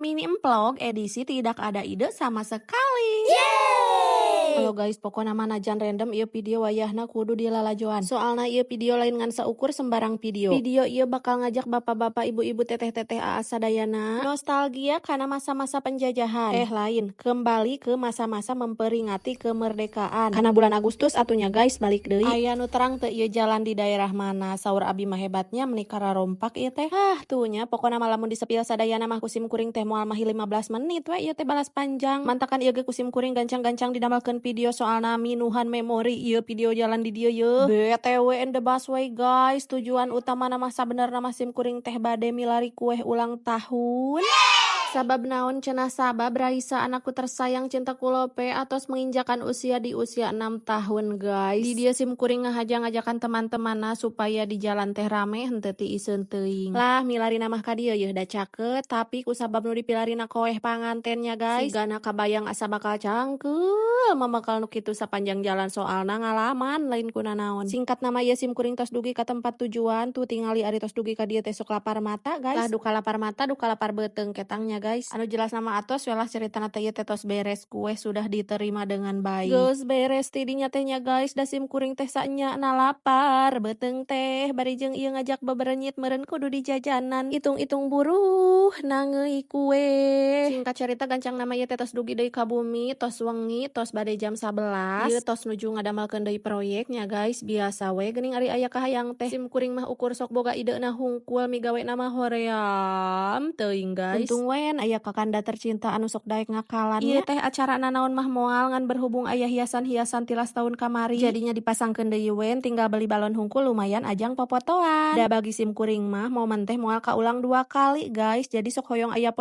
Mini Emplog edisi tidak ada ide sama sekali. Halo guys, pokoknya manajan random ieu video wayahna kudu dilalajoan. Soalna ieu video lain ngan saukur sembarang video. Video ieu bakal ngajak bapak-bapak, ibu-ibu, teteh-teteh aa sadayana nostalgia karena masa-masa penjajahan. Lain, kembali ke masa-masa memperingati kemerdekaan. Karena bulan Agustus atunya guys, balik deui. Aya nu terang teu ieu jalan di daerah mana? Saur abi mah hebatnya menikara rompak ieu teh. Tuhnya pokona malamun disepil sadayana mah kusim kuring teh moal mahi 15 menit we ieu teh balas panjang. Mantakan ieu ge kusim kuring gancang-gancang didamelkeun video soalna minuhan memori ieu video jalan di dieu yeuh. BTW in the busway guys, tujuan utama nama sabenerna mah sim kuring teh bade milari kue ulang tahun. Sabab naon cenah sabab Raisa anakku tersayang cinta kulope atos menginjakan usia di usia 6 tahun guys. Di dia sim kuring ngajak-ngajakan teman-temanna supaya di jalan teh rame henteu ti iseun teuing. Lah milari namah ka dieu yeuh da caket tapi ku sabab nu dipilarina koeh pangantennya guys. Sigana kabayang asa bakal cangkeul mamakal nu kitu sapanjang jalan soalna ngalaman lain kuna naon. Singkat nama ieu sim kuring tos dugi ka tempat tujuan tuh tingali ari tos dugi ka dieu teh sok lapar mata guys. Lah duka lapar mata duka lapar beuteung ketangnya guys. Anu jelas nama atos welah ceritana teh ieu teh tos beres, kue sudah diterima dengan baik. Geus beres ti dinya teh nya guys, da sim kuring teh sanyana lapar beuteung teh bari jeung ieu ngajak beberenyit meureun kudu di jajanan. Itung-itung buruh nangeui kue. Singkat cerita gancang nama ieu teh tos dugi deui ka bumi, tos wengi, tos bade jam 11. Ieu tos nuju ngadamelkeun deui proyeknya guys. Biasa we geuning ari aya kahayang teh sim kuring mah ukur sok boga ideuna hungkul migawe nama hoream teuing guys. Untung wen aya kakanda tercinta anu sok daek ngakalan. Ieu teh acarana naon mah moal ngan berhubung aya hiasan-hiasan tilas tahun kamari. Jadinya dipasangkeun deui wen tinggal beli balon hungkul lumayan ajang popotoan. Da bagi sim kuring mah momen teh moal kaulang 2 kali guys. Jadi sok hoyong aya